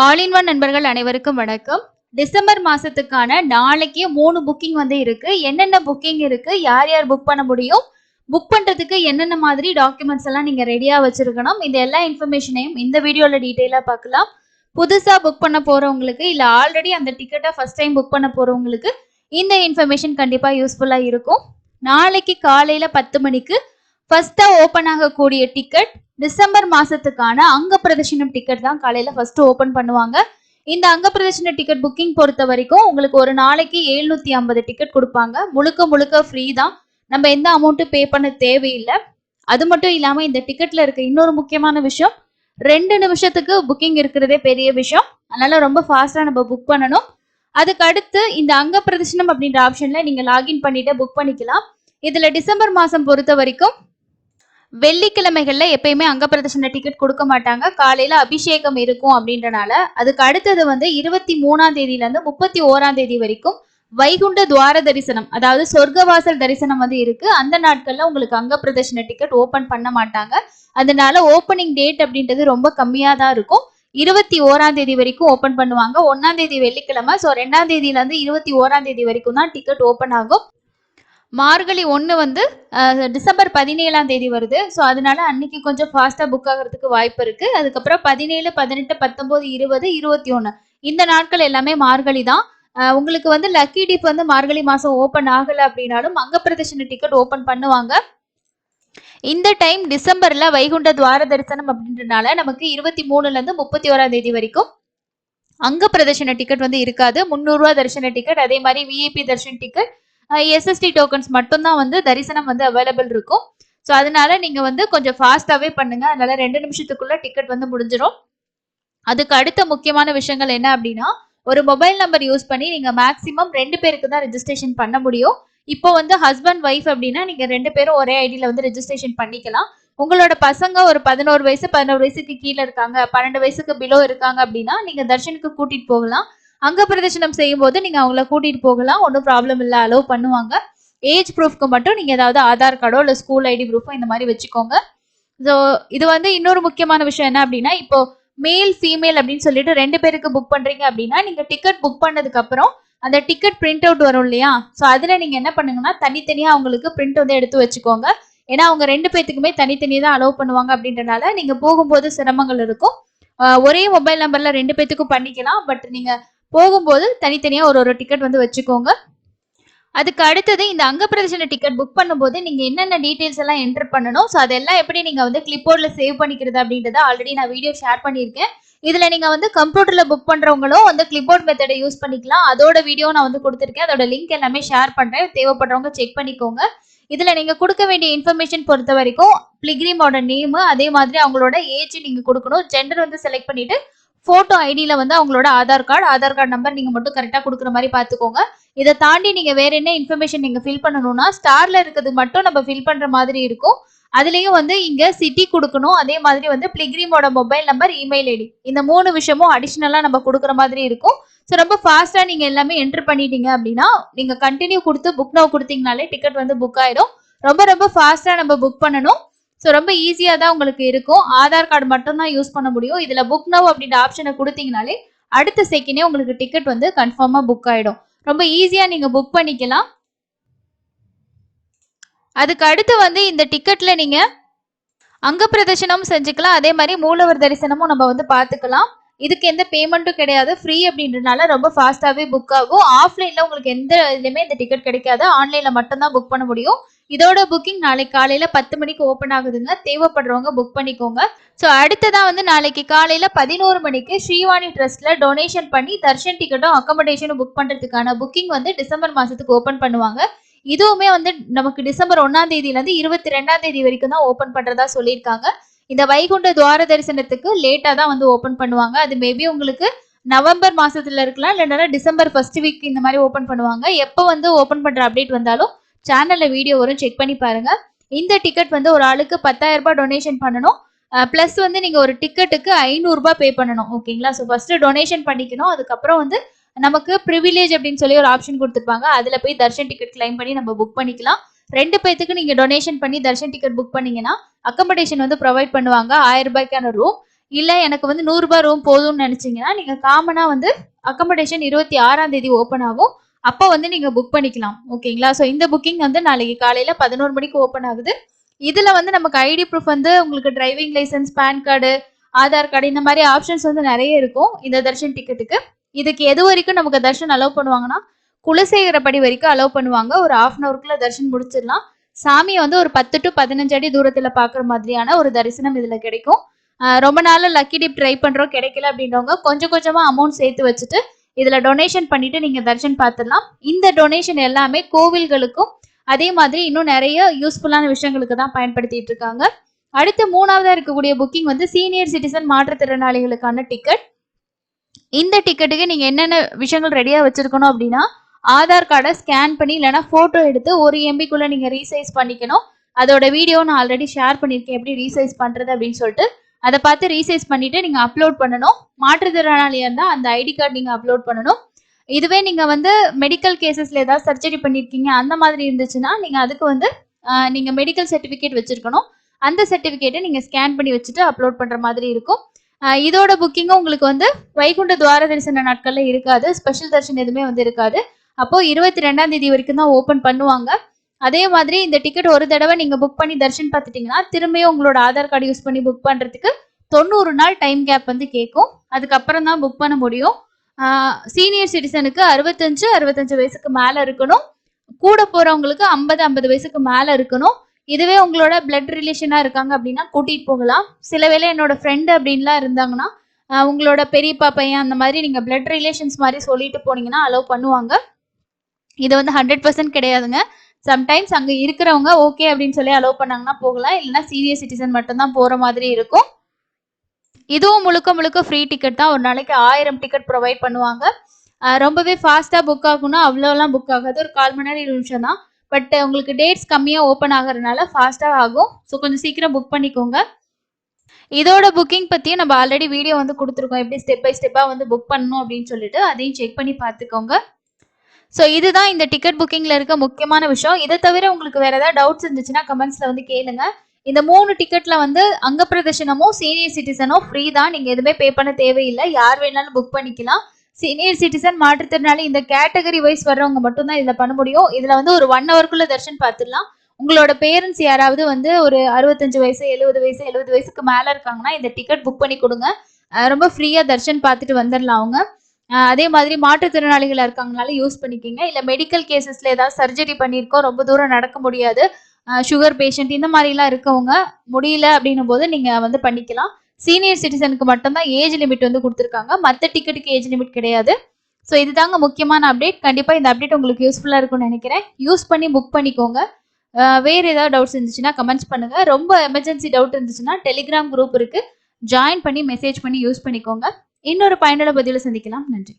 All in one நண்பர்கள் அனைவருக்கும் வணக்கம். டிசம்பர் மாசத்துக்கான நாளைக்கு 3 புக்கிங் வந்து இருக்கு. என்னென்ன புக்கிங் இருக்கு, யார் யார் புக் பண்ண முடியும், புக் பண்றதுக்கு என்னென்ன மாதிரி டாக்குமெண்ட்ஸ் எல்லாம் நீங்க ரெடியா வச்சிருக்கணும், இந்த எல்லா இன்ஃபர்மேஷனையும் இந்த வீடியோல டீடைலா பார்க்கலாம். புதுசா புக் பண்ண போறவங்களுக்கு இல்ல ஆல்ரெடி அந்த டிக்கெட்டை ஃபர்ஸ்ட் டைம் புக் பண்ண போறவங்களுக்கு இந்த இன்ஃபர்மேஷன் கண்டிப்பா யூஸ்ஃபுல்லா இருக்கும். நாளைக்கு காலையில 10 மணிக்கு ஃபர்ஸ்டா ஓபன் ஆகக்கூடிய டிக்கெட் டிசம்பர் மாசத்துக்கான அங்க பிரதர்ஷனம் டிக்கெட் தான் காலையில ஃபர்ஸ்ட் ஓபன் பண்ணுவாங்க. இந்த அங்க பிரதர்ஷன டிக்கெட் புக்கிங் பொறுத்த வரைக்கும் உங்களுக்கு ஒரு நாளைக்கு 750 டிக்கெட் கொடுப்பாங்க. முழுக்க முழுக்க ஃப்ரீ தான். நம்ம எந்த அமௌண்ட்டும் பே பண்ண தேவையில்லை. அது மட்டும் இல்லாம இந்த டிக்கெட்ல இருக்க இன்னொரு முக்கியமான விஷயம், 2 நிமிஷத்துக்கு புக்கிங் இருக்கிறதே பெரிய விஷயம். அதனால ரொம்ப ஃபாஸ்டா நம்ம புக் பண்ணணும். அதுக்கு அடுத்து இந்த அங்க பிரதர்ஷனம் அப்படின்ற ஆப்ஷன்ல நீங்க லாகின் பண்ணிட்டு புக் பண்ணிக்கலாம். இதுல டிசம்பர் மாசம் பொறுத்த வரைக்கும் வெள்ளிக்கிழமைகள்ல எப்பயுமே அங்க பிரதர்ஷன டிக்கெட் கொடுக்க மாட்டாங்க. காலையில அபிஷேகம் இருக்கும் அப்படின்றனால அதுக்கு அடுத்தது வந்து 23ஆம் தேதியில இருந்து 31ஆம் தேதி வரைக்கும் வைகுண்ட துவார தரிசனம், அதாவது சொர்க்கவாசல் தரிசனம் வந்து இருக்கு. அந்த நாட்கள்ல உங்களுக்கு அங்க பிரதர்ஷன டிக்கெட் ஓபன் பண்ண மாட்டாங்க. அதனால ஓப்பனிங் டேட் அப்படின்றது ரொம்ப கம்மியா தான் இருக்கும். 21ஆம் தேதி வரைக்கும் ஓபன் பண்ணுவாங்க. 1ஆம் தேதி வெள்ளிக்கிழமை, ஸோ 2ஆம் தேதியில இருந்து 21ஆம் தேதி வரைக்கும் தான் டிக்கெட் ஓபன் ஆகும். மார்கழி 1 வந்து டிசம்பர் 17ஆம் தேதி வருது. ஸோ அதனால அன்னைக்கு கொஞ்சம் ஃபாஸ்டா புக் ஆகிறதுக்கு வாய்ப்பு இருக்கு. அதுக்கப்புறம் 17, 18, 19, 20, 21 இந்த நாட்கள் எல்லாமே மார்கழி தான். உங்களுக்கு வந்து லக்கி டிப் வந்து மார்கழி மாசம் ஓபன் ஆகல அப்படின்னாலும் அங்க பிரதர்ஷன டிக்கெட் ஓபன் பண்ணுவாங்க. இந்த டைம் டிசம்பர்ல வைகுண்ட துவார தரிசனம் அப்படின்றனால நமக்கு 23ல இருந்து 31ஆம் தேதி வரைக்கும் அங்க பிரதர்ஷன டிக்கெட் வந்து இருக்காது. 300 ரூபாய் தரிசன டிக்கெட், அதே மாதிரி VIP darshan ticket, SSD tokens மட்டும்தான் வந்து தரிசனம் வந்து அவைலபிள் இருக்கும். ஸோ அதனால நீங்க வந்து கொஞ்சம் ஃபாஸ்டாவே பண்ணுங்க. அதனால 2 நிமிஷத்துக்குள்ள டிக்கெட் வந்து முடிஞ்சிடும். அதுக்கு அடுத்த முக்கியமான விஷயங்கள் என்ன அப்படின்னா, ஒரு மொபைல் நம்பர் யூஸ் பண்ணி நீங்க மேக்சிமம் 2 பேருக்கு தான் ரெஜிஸ்ட்ரேஷன் பண்ண முடியும். இப்போ வந்து ஹஸ்பண்ட் ஒய்ஃப் அப்படின்னா நீங்க 2 பேரும் ஒரே ஐடியில வந்து ரெஜிஸ்ட்ரேஷன் பண்ணிக்கலாம். உங்களோட பசங்க ஒரு 11 வயசு 11 வயசுக்கு கீழே இருக்காங்க, 12 வயசுக்கு பிலோ இருக்காங்க அப்படின்னா நீங்க தர்ஷனுக்கு கூட்டிட்டு போகலாம். அங்க பிரதர்ஷனம் செய்யும் போது நீங்க அவங்கள கூட்டிட்டு போகலாம், ஒன்றும் ப்ராப்ளம் இல்லை, அலோவ் பண்ணுவாங்க. ஏஜ் ப்ரூஃப்க்கு மட்டும் நீங்க ஏதாவது ஆதார் கார்டோ இல்லை ஸ்கூல் ஐடி ப்ரூஃபோ இந்த மாதிரி வச்சுக்கோங்க. ஸோ இது வந்து இன்னொரு முக்கியமான விஷயம் என்ன அப்படின்னா, இப்போ மேல் ஃபீமேல் அப்படின்னு சொல்லிட்டு 2 பேருக்கு புக் பண்றீங்க அப்படின்னா நீங்க டிக்கெட் புக் பண்ணதுக்கு அப்புறம் அந்த டிக்கெட் பிரிண்ட் அவுட் வரும் இல்லையா, ஸோ அதுல நீங்க என்ன பண்ணுங்கன்னா தனித்தனியா அவங்களுக்கு பிரிண்ட் வந்து எடுத்து வச்சுக்கோங்க. ஏன்னா அவங்க 2 பேத்துக்குமே தனித்தனியா தான் அலோவ் பண்ணுவாங்க அப்படின்றனால நீங்க போகும்போது சிரமங்கள் இருக்கும். ஒரே மொபைல் நம்பர்ல 2 பேத்துக்கும் பண்ணிக்கலாம். பட் நீங்க போகும்போது தனித்தனியா ஒரு டிக்கெட் வந்து வச்சுக்கோங்க. அதுக்கு அடுத்தது இந்த அங்க பிரதர்ஷன டிக்கெட் புக் பண்ணும்போது நீங்க என்னென்ன டீடைல்ஸ் எல்லாம் என்டர் பண்ணணும், ஸோ அதெல்லாம் எப்படி நீங்க வந்து கிளிப்போர்ட்ல சேவ் பண்ணிக்கிறது அப்படின்றத ஆல்ரெடி நான் வீடியோ ஷேர் பண்ணியிருக்கேன். இதுல நீங்க வந்து கம்ப்யூட்டர்ல புக் பண்றவங்களும் வந்து கிளிப்போர்ட் மெத்தடை யூஸ் பண்ணிக்கலாம். அதோட வீடியோ நான் வந்து கொடுத்துருக்கேன். அதோட லிங்க் எல்லாமே ஷேர் பண்றேன், தேவைப்படுறவங்க செக் பண்ணிக்கோங்க. இதுல நீங்க கொடுக்க வேண்டிய இன்ஃபர்மேஷன் பொறுத்த வரைக்கும் பிளிகிரிமோட நேம், அதே மாதிரி அவங்களோட ஏஜ் நீங்க கொடுக்கணும். ஜெண்டர் வந்து செலக்ட் பண்ணிட்டு போட்டோ ஐடியில வந்து அவங்களோட ஆதார் கார்டு நம்பர் நீங்க மட்டும் கரெக்டா கொடுக்குற மாதிரி பாத்துக்கோங்க. இதை தாண்டி நீங்க வேற என்ன இன்ஃபர்மேஷன் நீங்க ஃபில் பண்ணணும்னா ஸ்டார்ல இருக்கிறது மட்டும் நம்ம ஃபில் பண்ற மாதிரி இருக்கும். அதுலயும் வந்து இங்க சிட்டி கொடுக்கணும், அதே மாதிரி வந்து பிளிகிரிமோட மொபைல் நம்பர், இமெயில் ஐடி, இந்த 3 விஷயமும் அடிஷனலா நம்ம கொடுக்குற மாதிரி இருக்கும். ஸோ ரொம்ப ஃபாஸ்டா நீங்க எல்லாமே என்டர் பண்ணிட்டீங்க அப்படின்னா நீங்க கண்டினியூ கொடுத்து புக் நவ் கொடுத்தீங்கனாலே டிக்கெட் வந்து புக் ஆயிடும். ரொம்ப ரொம்ப ஃபாஸ்டா நம்ம புக் பண்ணணும். ஸோ ரொம்ப ஈஸியாக தான் உங்களுக்கு இருக்கும். ஆதார் கார்டு மட்டும் தான் யூஸ் பண்ண முடியும். இதில் புக் நவ் அப்படின்ற ஆப்ஷனை கொடுத்தீங்கனாலே அடுத்த செகண்டே உங்களுக்கு டிக்கெட் வந்து கன்ஃபார்மாக புக் ஆகிடும். ரொம்ப ஈஸியாக நீங்கள் புக் பண்ணிக்கலாம். அதுக்கு அடுத்து வந்து இந்த டிக்கெட்ல நீங்கள் அங்க பிரதர்ஷனமும் செஞ்சுக்கலாம், அதே மாதிரி மூலவர் தரிசனமும் நம்ம வந்து பார்த்துக்கலாம். இதுக்கு எந்த பேமெண்ட்டும் கிடையாது, ஃப்ரீ அப்படின்றனால ரொம்ப ஃபாஸ்ட்டாகவே புக் ஆகும். ஆஃப்லைனில் உங்களுக்கு எந்த இதுலையுமே இந்த டிக்கெட் கிடைக்காது, ஆன்லைனில் மட்டும்தான் புக் பண்ண முடியும். இதோட புக்கிங் நாளைக்கு காலையில 10 மணிக்கு ஓப்பன் ஆகுதுங்க. தேவைப்படுறவங்க புக் பண்ணிக்கோங்க. ஸோ அடுத்ததான் வந்து நாளைக்கு காலையில 11 மணிக்கு ஸ்ரீவாணி ட்ரஸ்ட்ல டொனேஷன் பண்ணி தர்ஷன் டிக்கெட்டும் அக்கமடேஷனும் புக் பண்றதுக்கான புக்கிங் வந்து டிசம்பர் மாசத்துக்கு ஓப்பன் பண்ணுவாங்க. இதுவுமே வந்து நமக்கு டிசம்பர் 1ஆம் தேதியில இருந்து 22ஆம் தேதி வரைக்கும் தான் ஓப்பன் பண்றதா சொல்லியிருக்காங்க. இந்த வைகுண்ட துவார தரிசனத்துக்கு லேட்டா தான் வந்து ஓப்பன் பண்ணுவாங்க. அது மேபி உங்களுக்கு நவம்பர் மாசத்துல இருக்கலாம், இல்லைன்னா டிசம்பர் ஃபர்ஸ்ட் வீக் இந்த மாதிரி ஓப்பன் பண்ணுவாங்க. எப்போ வந்து ஓப்பன் பண்ற அப்டேட் வந்தாலும் சேனல்ல வீடியோ வரும், செக் பண்ணி பாருங்க. இந்த டிக்கெட் வந்து ஒரு ஆளுக்கு 10,000 ரூபாய் டொனேஷன் பண்ணணும். பிளஸ் வந்து நீங்க ஒரு டிக்கெட்டுக்கு 500 ரூபாய் பே பண்ணணும். ஓகேங்களா? ஸோ ஃபர்ஸ்ட் டொனேஷன் பண்ணிக்கணும். அதுக்கப்புறம் வந்து நமக்கு ப்ரிவிலேஜ் அப்படின்னு சொல்லி ஒரு ஆப்ஷன் கொடுத்துருப்பாங்க. அதுல போய் தர்ஷன் டிக்கெட் கிளைம் பண்ணி நம்ம புக் பண்ணிக்கலாம். 2 பேத்துக்கு நீங்க டொனேஷன் பண்ணி தர்ஷன் டிக்கெட் புக் பண்ணீங்கன்னா அக்கமடேஷன் வந்து ப்ரொவைட் பண்ணுவாங்க. 1000 ரூபாய்க்கான ரூம். இல்ல எனக்கு வந்து ரூ. 100 ரூம் போதும்னு நினைச்சீங்கன்னா நீங்க காமனா வந்து அக்கமடேஷன் 26ஆம் தேதி ஓபன் ஆகும். அப்போ வந்து நீங்க புக் பண்ணிக்கலாம். ஓகேங்களா? ஸோ இந்த புக்கிங் வந்து நாளைக்கு காலையில 11 மணிக்கு ஓபன் ஆகுது. இதுல வந்து நமக்கு ஐடி ப்ரூஃப் வந்து உங்களுக்கு driving licence, PAN card, Aadhaar card இந்த மாதிரி ஆப்ஷன்ஸ் வந்து நிறைய இருக்கும் இந்த தர்ஷன் டிக்கெட்டுக்கு. இதுக்கு எது வரைக்கும் நமக்கு தர்ஷன் அலோவ் பண்ணுவாங்கன்னா குலசேகரப்படி வரைக்கும் அலோவ் பண்ணுவாங்க. ஒரு 1/2 அன் ஹவருக்குள்ள தர்ஷன் முடிச்சிடலாம். சாமியை வந்து ஒரு 10 to 15 அடி தூரத்துல பாக்குற மாதிரியான ஒரு தரிசனம் இதுல கிடைக்கும். ரொம்ப நாள் லக்கி டிப் ட்ரை பண்றோம் கிடைக்கல அப்படின்றவங்க கொஞ்சம் கொஞ்சமா அமௌண்ட் சேர்த்து வச்சுட்டு இதுல டொனேஷன் பண்ணிட்டு நீங்க தர்ஷன் பார்த்துடலாம். இந்த டொனேஷன் எல்லாமே கோவில்களுக்கும் அதே மாதிரி இன்னும் நிறைய யூஸ்ஃபுல்லான விஷயங்களுக்கு தான் பயன்படுத்திட்டு இருக்காங்க. அடுத்து 3ஆவதா இருக்கக்கூடிய புக்கிங் வந்து சீனியர் சிட்டிசன் மாற்றுத்திறனாளிகளுக்கான டிக்கெட். இந்த டிக்கெட்டுக்கு நீங்க என்னென்ன விஷயங்கள் ரெடியா வச்சிருக்கணும் அப்படின்னா ஆதார் கார்டை ஸ்கேன் பண்ணி இல்லைன்னா போட்டோ எடுத்து 1 MB நீங்க ரீசைஸ் பண்ணிக்கணும். அதோட வீடியோ நான் ஆல்ரெடி ஷேர் பண்ணியிருக்கேன் எப்படி ரீசைஸ் பண்றது அப்படின்னு சொல்லிட்டு. அதை பார்த்து ரீசைஸ் பண்ணிட்டு நீங்க அப்லோட் பண்ணணும். மாற்றுத்திறனாளியா இருந்தா அந்த ஐடி கார்டு நீங்க அப்லோட் பண்ணணும். இதுவே நீங்க வந்து மெடிக்கல் கேசஸ்ல ஏதாவது சர்ஜரி பண்ணிருக்கீங்க அந்த மாதிரி இருந்துச்சுன்னா நீங்க அதுக்கு வந்து நீங்க மெடிக்கல் சர்டிபிகேட் வச்சிருக்கணும். அந்த சர்டிபிகேட்டை நீங்க ஸ்கேன் பண்ணி வச்சுட்டு அப்லோட் பண்ற மாதிரி இருக்கும். இதோட புக்கிங்கும் உங்களுக்கு வந்து வைகுண்ட துவார தரிசன நாட்கள்ல இருக்காது. ஸ்பெஷல் தர்ஷன் எதுவுமே வந்து இருக்காது. அப்போ 22ஆம் தேதி வரைக்கும் தான் ஓபன் பண்ணுவாங்க. அதே மாதிரி இந்த டிக்கெட் ஒரு தடவை நீங்க புக் பண்ணி தர்ஷன் பார்த்துட்டீங்கன்னா திரும்பியும் உங்களோட ஆதார் கார்டு யூஸ் பண்ணி புக் பண்றதுக்கு 90 நாள் டைம் கேப் வந்து கேட்கும். அதுக்கப்புறம் தான் புக் பண்ண முடியும். சீனியர் சிட்டிசனுக்கு 65 வயசுக்கு மேல இருக்கணும். கூட போறவங்களுக்கு 50 வயசுக்கு மேல இருக்கணும். இதுவே உங்களோட பிளட் ரிலேஷனா இருக்காங்க அப்படின்னா கூட்டிட்டு போகலாம். சில வேளை என்னோட ஃப்ரெண்டு அப்படின்லாம் இருந்தாங்கன்னா உங்களோட பெரியப்பா பையன் அந்த மாதிரி நீங்க பிளட் ரிலேஷன்ஸ் மாதிரி சொல்லிட்டு போனீங்கன்னா அலோவ் பண்ணுவாங்க. இது வந்து 100% கிடையாதுங்க. சம்டைம்ஸ் அங்க இருக்கிறவங்க ஓகே அப்படின்னு சொல்லி அலோவ் பண்ணாங்கன்னா போகலாம். இல்லைன்னா சீனியர் சிட்டிசன் மட்டும் தான் போற மாதிரி இருக்கும். இதுவும் முழுக்க முழுக்க ஃப்ரீ டிக்கெட் தான். ஒரு நாளைக்கு 1000 டிக்கெட் ப்ரொவைட் பண்ணுவாங்க. ரொம்பவே ஃபாஸ்டா புக் ஆகும்னா அவ்வளோலாம் புக் ஆகாது. ஒரு 1/4 மணி நேரம் 20 நிமிஷம் தான். பட் உங்களுக்கு டேட்ஸ் கம்மியா ஓப்பன் ஆகுறதுனால ஃபாஸ்டா ஆகும். ஸோ கொஞ்சம் சீக்கிரம் புக் பண்ணிக்கோங்க. இதோட புக்கிங் பத்தியும் நம்ம ஆல்ரெடி வீடியோ வந்து கொடுத்துருக்கோம். எப்படி ஸ்டெப் பை ஸ்டெப்பா வந்து புக் பண்ணணும் அப்படின்னு சொல்லிட்டு அதையும் செக் பண்ணி பார்த்துக்கோங்க. ஸோ இதுதான் இந்த டிக்கெட் புக்கிங்ல இருக்க முக்கியமான விஷயம். இதை தவிர உங்களுக்கு வேற ஏதாவது டவுட்ஸ் இருந்துச்சுன்னா கமெண்ட்ஸ்ல வந்து கேளுங்க. இந்த 3 டிக்கெட்ல வந்து அங்க பிரதர்ஷனமும் சீனியர் சிட்டிசனும் ஃப்ரீ தான். நீங்க எதுவுமே பே பண்ண தேவையில்லை. யார் வேணாலும் புக் பண்ணிக்கலாம். சீனியர் சிட்டிசன் மாற்றுத்திறனாளி இந்த கேட்டகரி வைஸ் வர்றவங்க மட்டும் தான் இதில் பண்ண முடியும். இதுல வந்து ஒரு 1 ஹவருக்குள்ள தர்ஷன் பார்த்துடலாம். உங்களோட பேரண்ட்ஸ் யாராவது வந்து ஒரு 65 வயசு 70 வயசுக்கு மேல இருக்காங்கன்னா இந்த டிக்கெட் புக் பண்ணி கொடுங்க. ரொம்ப ஃப்ரீயா தர்ஷன் பார்த்துட்டு வந்துடலாம் அவங்க. அதே மாதிரி மாற்றுத்திறனாளிகளா இருக்காங்கனால யூஸ் பண்ணிக்கிங்க. இல்ல மெடிக்கல் கேசஸ்ல ஏதாவது சர்ஜரி பண்ணியிருக்கோம், ரொம்ப தூரம் நடக்க முடியாது, சுகர் பேஷண்ட் இந்த மாதிரிலாம் இருக்கவங்க முடியல அப்படின்னும் போது நீங்க வந்து பண்ணிக்கலாம். சீனியர் சிட்டிசனுக்கு மட்டும்தான் ஏஜ் லிமிட் வந்து கொடுத்துருக்காங்க. மற்ற டிக்கெட்டுக்கு ஏஜ் லிமிட் கிடையாது. ஸோ இதுதாங்க முக்கியமான அப்டேட். கண்டிப்பாக இந்த அப்டேட் உங்களுக்கு யூஸ்ஃபுல்லாக இருக்கும்னு நினைக்கிறேன். யூஸ் பண்ணி புக் பண்ணிக்கோங்க. வேறு ஏதாவது டவுட்ஸ் இருந்துச்சுன்னா கமெண்ட்ஸ் பண்ணுங்க. ரொம்ப எமர்ஜென்சி டவுட் இருந்துச்சுன்னா டெலிகிராம் குரூப் இருக்கு, ஜாயின் பண்ணி மெசேஜ் பண்ணி யூஸ் பண்ணிக்கோங்க. இன்னொரு பயனுள்ள பதிவில் சந்திக்கலாம். நன்றி.